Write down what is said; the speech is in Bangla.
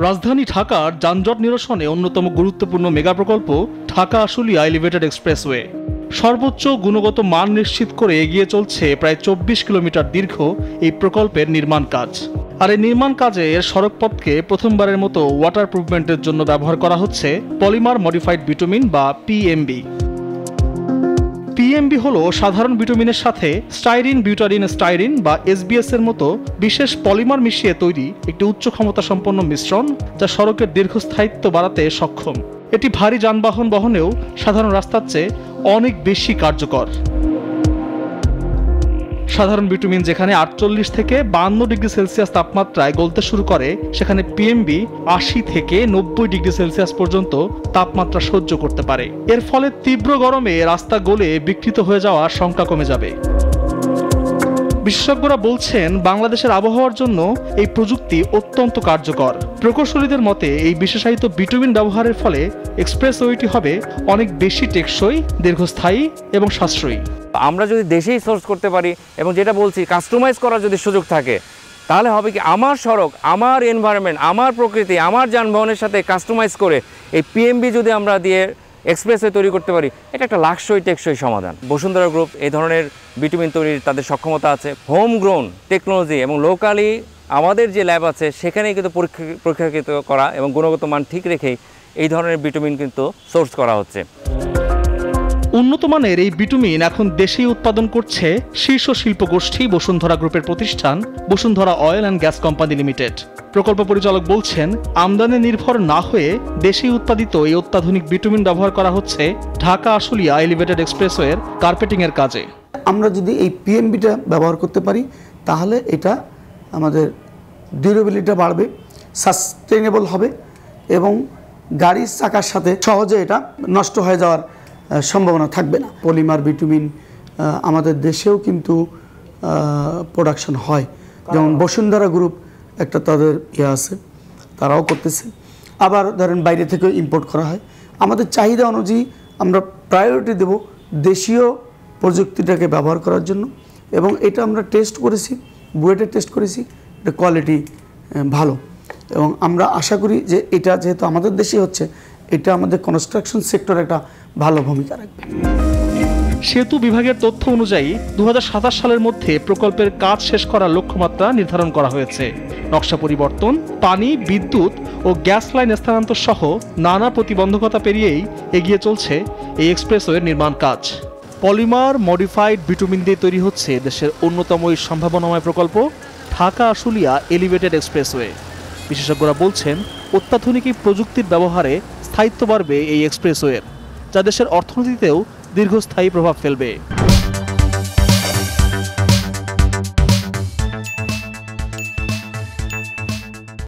রাজধানী ঢাকার যানজট নিরসনে অন্যতম গুরুত্বপূর্ণ মেগা প্রকল্প ঢাকা আশুলিয়া এলিভেটেড এক্সপ্রেসওয়ে। সর্বোচ্চ গুণগত মান নিশ্চিত করে এগিয়ে চলছে প্রায় 24 কিলোমিটার দীর্ঘ এই প্রকল্পের নির্মাণ কাজ। আর এই নির্মাণ কাজে এর সড়কপথকে প্রথমবারের মতো ওয়াটার প্রুফমেন্টের জন্য ব্যবহার করা হচ্ছে পলিমার মডিফাইড বিটুমিন বা পিএমবি। পিএমবি হলো সাধারণ বিটুমিনের সাথে স্টাইরিন বিউটারিন স্টাইরিন বা এসবিএস এর মতো বিশেষ পলিমার মিশিয়ে তৈরি একটি উচ্চ ক্ষমতা সম্পন্ন মিশ্রণ, যা সড়কের দীর্ঘস্থায়িত্ব বাড়াতে সক্ষম। এটি ভারী যানবাহন বহনেও সাধারণ রাস্তার চেয়ে অনেক বেশি কার্যকর। সাধারণ বিটুমিন যেখানে 48 থেকে 52 ডিগ্রি সেলসিয়াস তাপমাত্রায় গলতে শুরু করে, সেখানে পিএমবি 80 থেকে 90 ডিগ্রি সেলসিয়াস পর্যন্ত তাপমাত্রা সহ্য করতে পারে। এর ফলে তীব্র গরমে রাস্তা গলে বিকৃত হয়ে যাওয়ার শঙ্কা কমে যাবে। বিশেষজ্ঞরা বলছেন, বাংলাদেশের আবহাওয়ার জন্য এই প্রযুক্তি অত্যন্ত কার্যকর। প্রকৌশলীদের মতে এই বিশেষায়িত বিটুমিন ব্যবহারের ফলে এক্সপ্রেসওয়েটি হবে অনেক বেশি টেকসই, দীর্ঘস্থায়ী এবং সাশ্রয়ী। আমরা যদি দেশেই সোর্স করতে পারি এবং যেটা বলছি কাস্টমাইজ করার যদি সুযোগ থাকে, তাহলে হবে কি আমার সড়ক, আমার এনভায়রনমেন্ট, আমার প্রকৃতি, আমার যানবাহনের সাথে কাস্টমাইজ করে এই পিএমবি যদি আমরা দিয়ে এক্সপ্রেসওয়ে তৈরি করতে পারি, এটা একটা লাক্সই টেকসই সমাধান। বসুন্ধরা গ্রুপ এই ধরনের বিটুমিন তৈরির তাদের সক্ষমতা আছে। হোম গ্রোন টেকনোলজি এবং লোকালি আমাদের যে ল্যাব আছে সেখানেই কিন্তু পরীক্ষাকৃত করা এবং গুণগত মান ঠিক রেখেই এই ধরনের বিটুমিন কিন্তু সোর্স করা হচ্ছে। উন্নত মানের এই বিটুমিন এখন দেশেই উৎপাদন করছে শীর্ষ শিল্প গোষ্ঠী বসুন্ধরা গ্রুপের প্রতিষ্ঠান Bashundhara oil and gas company limited. প্রকল্প পরিচালক বলছেন, আমদানি নির্ভর না হয়ে দেশেই উৎপাদিত এই অত্যাধুনিক বিটুমিন ব্যবহার করা হচ্ছে ঢাকা আশুলিয়া এলিভেটেড এক্সপ্রেসওয়ের কার্পেটিং এর কাজে। আমরা যদি এই পিএমবিটা ব্যবহার করতে পারি, তাহলে এটা আমাদের ডিউরেবিলিটি বাড়বে, সাস্টেইনেবল হবে এবং গাড়ির চাকার সাথে সহজে এটা নষ্ট হয়ে যাওয়ার সম্ভাবনা থাকবে না। পলিমার বিটুমিন আমাদের দেশেও কিন্তু প্রোডাকশন হয়, যেমন বসুন্ধরা গ্রুপ একটা তাদের আছে, তারাও করতেছে। আবার ধরেন বাইরে থেকেও ইম্পোর্ট করা হয়। আমাদের চাহিদা অনুযায়ী আমরা প্রায়োরিটি দেব দেশীয় প্রযুক্তিটাকে ব্যবহার করার জন্য। এবং এটা আমরা টেস্ট করেছি, বুয়েটে টেস্ট করেছি, এটা কোয়ালিটি ভালো এবং আমরা আশা করি যে এটা যেহেতু আমাদের দেশে হচ্ছে, এটা আমাদের কনস্ট্রাকশন সেক্টরে একটা ভালো ভূমিকা রাখবে। সেতু বিভাগের তথ্য অনুযায়ী 2027 সালের মধ্যে প্রকল্পের কাজ শেষ করার লক্ষ্যমাত্রা নির্ধারণ করা হয়েছে। নকশা পরিবর্তন, পানি, বিদ্যুৎ ও গ্যাস লাইন স্থানান্তর সহ নানা প্রতিবন্ধকতা পেরিয়েই এগিয়ে চলছে এই এক্সপ্রেসওয়ের নির্মাণ কাজ। পলিমার মডিফাইড বিটুমিন দিয়ে তৈরি হচ্ছে দেশের অন্যতম এই সম্ভাবনাময় প্রকল্প ঢাকা আশুলিয়া এলিভেটেড এক্সপ্রেসওয়ে। বিশেষজ্ঞরা বলছেন, অত্যাধুনিক এই প্রযুক্তির ব্যবহারে স্থায়িত্ব বাড়বে এই এক্সপ্রেসওয়ের, যা দেশের অর্থনীতিতেও দীর্ঘস্থায়ী প্রভাব ফেলবে।